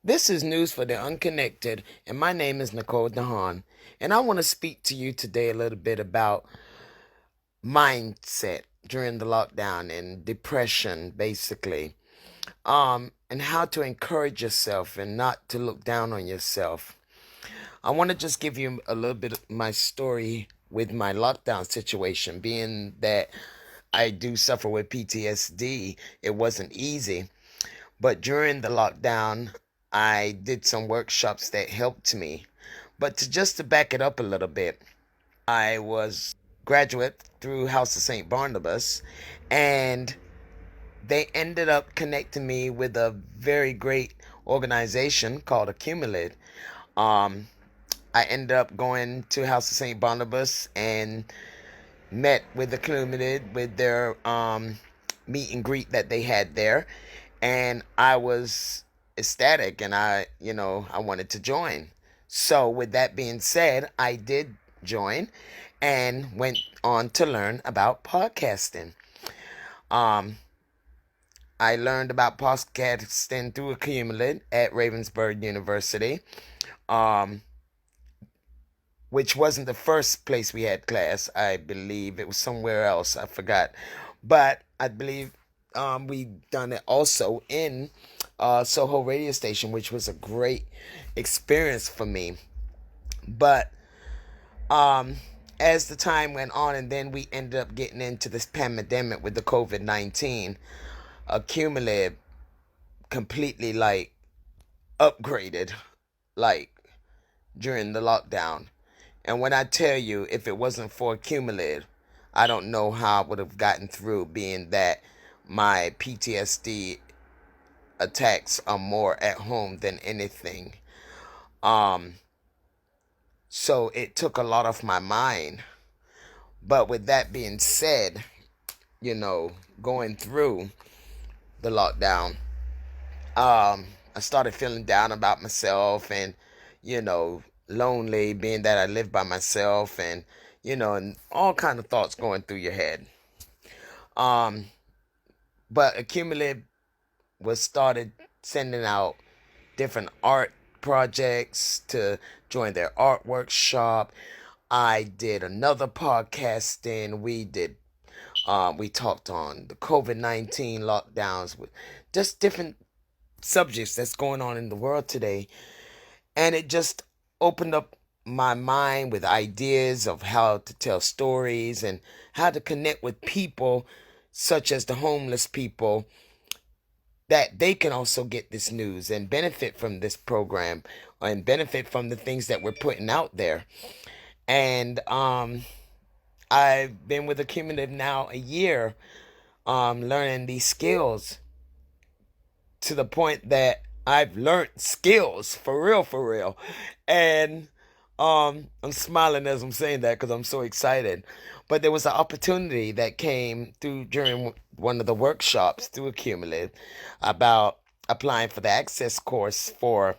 This is News for the Unconnected, and my name is Nikol Dehaan. And I want to speak to you today a little bit about mindset during the lockdown and depression, basically, and how to encourage yourself and not to look down on yourself. I want to just give you a little bit of my story with my lockdown situation, being that I do suffer with PTSD. It wasn't easy. But during the lockdown, I did some workshops that helped me. But to back it up a little bit, I was graduate through House of St. Barnabas, and they ended up connecting me with a very great organization called Accumulate. Um, I ended up going to House of St. Barnabas and met with Accumulate with their meet and greet that they had there, and I was ecstatic, and I wanted to join. So with that being said, I did join and went on to learn about podcasting. Um, I learned about podcasting through Accumulate at Ravensburg University, um, which wasn't the first place we had class. I believe it was somewhere else. I forgot, but I believe we done it also in Soho radio station, which was a great experience for me. But um, as the time went on, and then we ended up getting into this pandemic with the COVID-19, Accumulated completely like upgraded like during the lockdown. And when I tell you, if it wasn't for Accumulated, I don't know how I would have gotten through, being that my PTSD attacks are more at home than anything. Um, so it took a lot of my mind. But with that being said, going through the lockdown, I started feeling down about myself and, lonely, being that I live by myself, and, and all kind of thoughts going through your head. Um, but Accumulate was started sending out different art projects to join their art workshop. I did another podcasting. We talked on the COVID-19 lockdowns with just different subjects that's going on in the world today. And it just opened up my mind with ideas of how to tell stories and how to connect with people such as the homeless people, that they can also get this news and benefit from this program and benefit from the things that we're putting out there. And I've been with Accumulative now a year, learning these skills to the point that I've learned skills for real. And I'm smiling as I'm saying that because I'm so excited. But there was an opportunity that came through during one of the workshops through Accumulate about applying for the access course for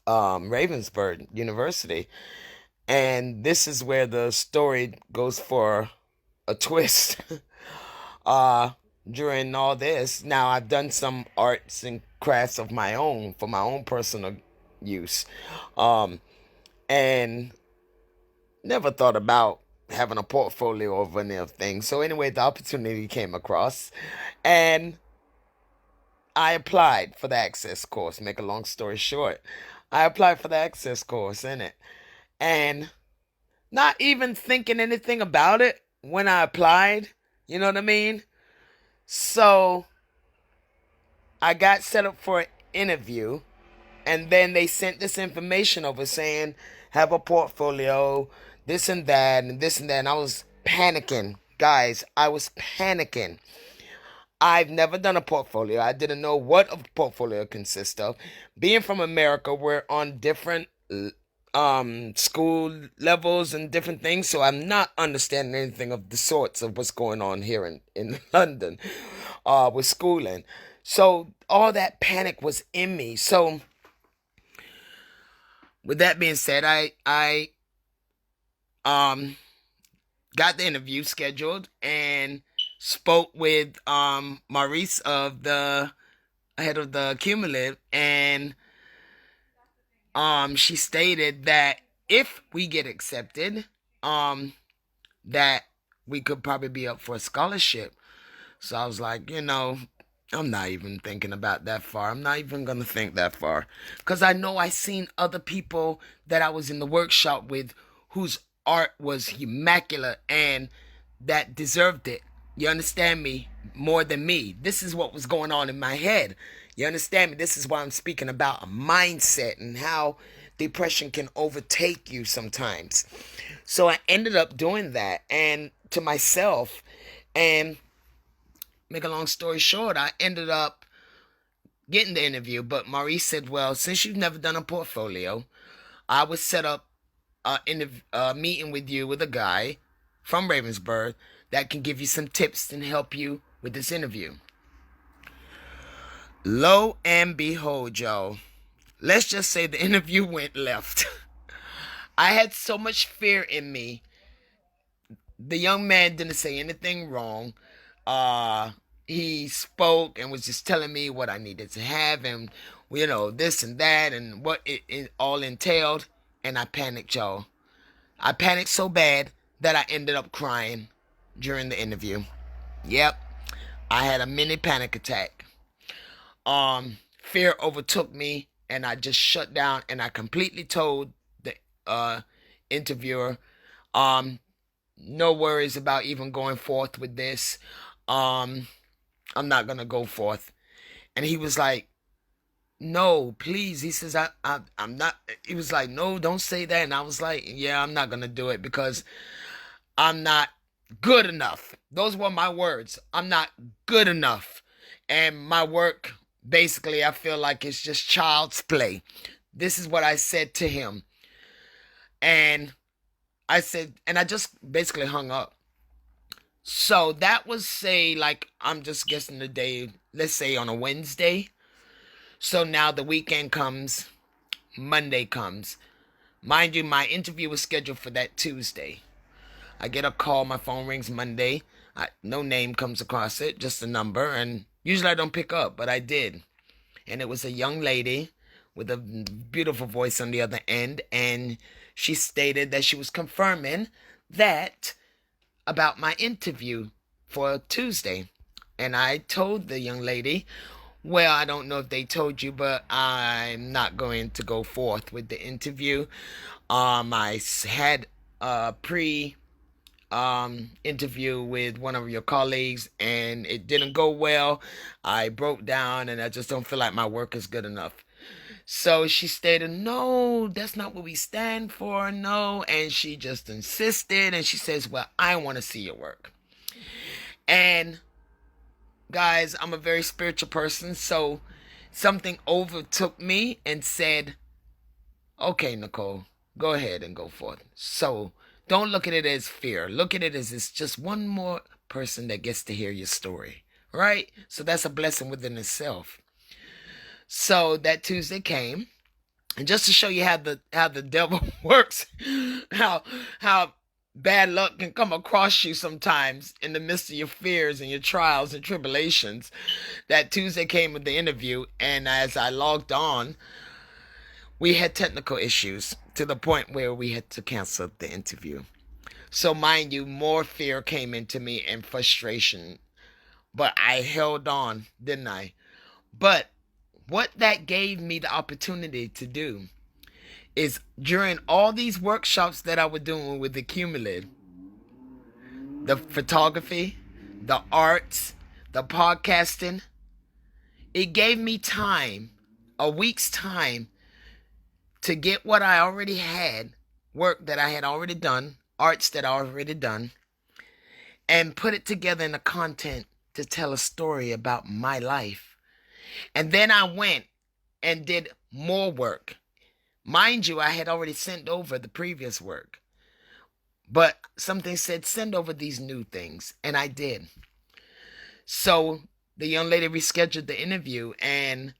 Ravensburg University. And this is where the story goes for a twist. uh, During all this, now I've done some arts and crafts of my own for my own personal use. Um, and never thought about having a portfolio of any of things. So anyway, the opportunity came across, and I applied for the access course. Make a long story short, I applied for the access course in it, and not even thinking anything about it when I applied. You know what I mean? So I got set up for an interview, and then they sent this information over saying, have a portfolio, this and that, and this and that. And I was panicking. Guys, I was panicking. I've never done a portfolio. I didn't know what a portfolio consists of. Being from America, we're on different school levels and different things, so I'm not understanding anything of the sorts of what's going on here in London with schooling. So all that panic was in me. So with that being said, I um got the interview scheduled and spoke with Maurice of the head of the Cumulative, and she stated that if we get accepted, that we could probably be up for a scholarship. So I was like, I'm not even thinking about that far. I'm not even going to think that far. Because I know I seen other people that I was in the workshop with whose art was immaculate and that deserved it. You understand me? More than me. This is what was going on in my head. You understand me? This is why I'm speaking about a mindset and how depression can overtake you sometimes. So I ended up doing that and to myself. And make a long story short, I ended up getting the interview. But Maurice said, well, since you've never done a portfolio, I would set up a meeting with you with a guy from Ravensburg that can give you some tips and help you with this interview. Lo and behold, y'all, let's just say the interview went left. I had so much fear in me. The young man didn't say anything wrong. Uh, he spoke and was just telling me what I needed to have and, this and that and what it all entailed. And I panicked, y'all. I panicked so bad that I ended up crying during the interview. Yep, I had a mini panic attack. Fear overtook me and I just shut down and I completely told the interviewer, no worries about even going forth with this. I'm not gonna go forth. And he was like, no, please. He says, I'm not. He was like, no, don't say that. And I was like, yeah, I'm not gonna do it because I'm not good enough. Those were my words. I'm not good enough. And my work, basically, I feel like it's just child's play. This is what I said to him. And I just basically hung up. So that was, say, like, I'm just guessing the day, let's say on a Wednesday. So now the weekend comes, Monday comes. Mind you, my interview was scheduled for that Tuesday. I get a call, my phone rings Monday. No name comes across it, just a number. And usually I don't pick up, but I did. And it was a young lady with a beautiful voice on the other end. And she stated that she was confirming that about my interview for Tuesday. And I told the young lady, well, I don't know if they told you, but I'm not going to go forth with the interview. I had a interview with one of your colleagues and it didn't go well. I broke down and I just don't feel like my work is good enough. So she stated, no, that's not what we stand for, no. And she just insisted and she says, well, I want to see your work. And guys, I'm a very spiritual person, so something overtook me and said, okay, Nikol, go ahead and go forth. So don't look at it as fear. Look at it as it's just one more person that gets to hear your story, right? So that's a blessing within itself. So that Tuesday came, and just to show you how the devil works, how bad luck can come across you sometimes in the midst of your fears and your trials and tribulations. That Tuesday came with the interview, and as I logged on, we had technical issues to the point where we had to cancel the interview. So mind you, more fear came into me and frustration. But I held on, didn't I? But what that gave me the opportunity to do is during all these workshops that I was doing with the Cumulative, the photography, the arts, the podcasting, it gave me time, a week's time, to get what I already had, work that I had already done, arts that I already done, and put it together in a content to tell a story about my life. And then I went and did more work. Mind you, I had already sent over the previous work. But something said, send over these new things. And I did. So the young lady rescheduled the interview and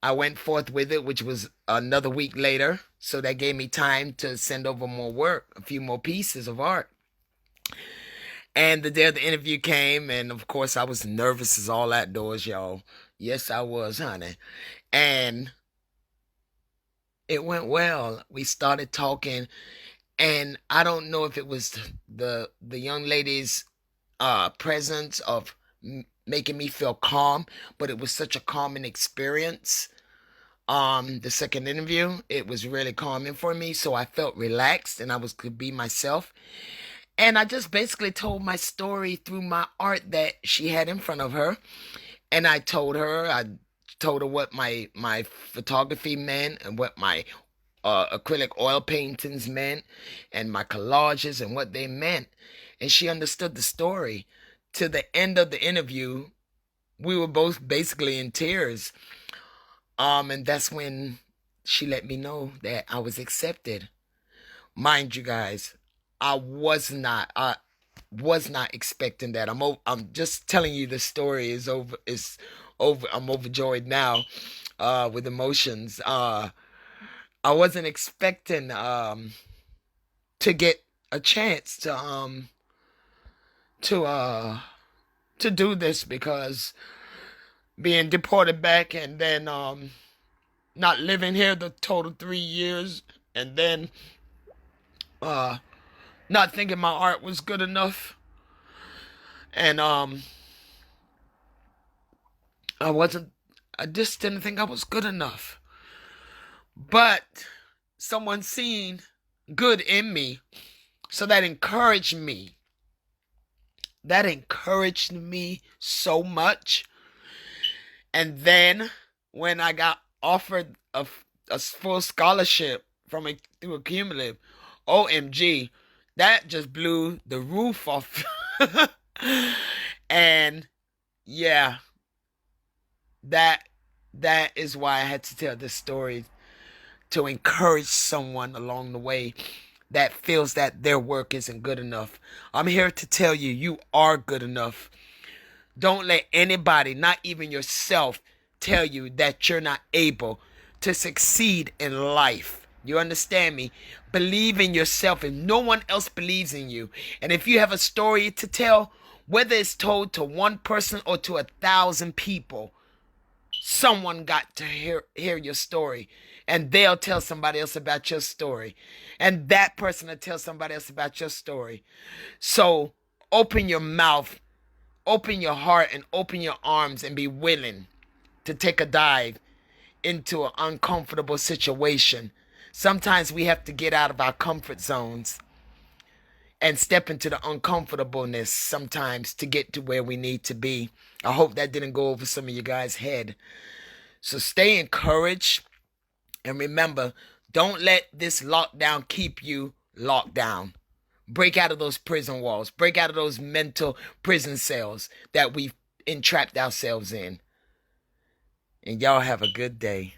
I went forth with it, which was another week later. So that gave me time to send over more work, a few more pieces of art. And the day of the interview came, and of course I was nervous as all outdoors, y'all. Yes, I was, honey. And It went well. We started talking, and I don't know if it was the young lady's presence of making me feel calm, but it was such a calming experience. The second interview, it was really calming for me, so I felt relaxed and I was could be myself. And I just basically told my story through my art that she had in front of her. And I told her what my photography meant and what my acrylic oil paintings meant and my collages and what they meant. And she understood the story. To the end of the interview, we were both basically in tears. And that's when she let me know that I was accepted. Mind you guys, I was not expecting that. I'm just telling you the story is over. It's over. I'm overjoyed now, with emotions. I wasn't expecting to get a chance to uh to do this, because being deported back and then not living here the total 3 years, and then uh not thinking my art was good enough, and I wasn't I just didn't think I was good enough. But someone seen good in me, so that encouraged me. That encouraged me so much. And then when I got offered a full scholarship from a through a cumulative, OMG, that just blew the roof off. And yeah, that that is why I had to tell this story, to encourage someone along the way that feels that their work isn't good enough. I'm here to tell you, you are good enough. Don't let anybody, not even yourself, tell you that you're not able to succeed in life. You understand me? Believe in yourself, and no one else believes in you. And if you have a story to tell, whether it's told to one person or to 1,000 people, someone got to hear your story, and they'll tell somebody else about your story, and that person will tell somebody else about your story. So open your mouth, open your heart, and open your arms, and be willing to take a dive into an uncomfortable situation. Sometimes we have to get out of our comfort zones and step into the uncomfortableness sometimes to get to where we need to be. I hope that didn't go over some of you guys' head. So stay encouraged, and remember, don't let this lockdown keep you locked down. Break out of those prison walls. Break out of those mental prison cells that we've entrapped ourselves in. And y'all have a good day.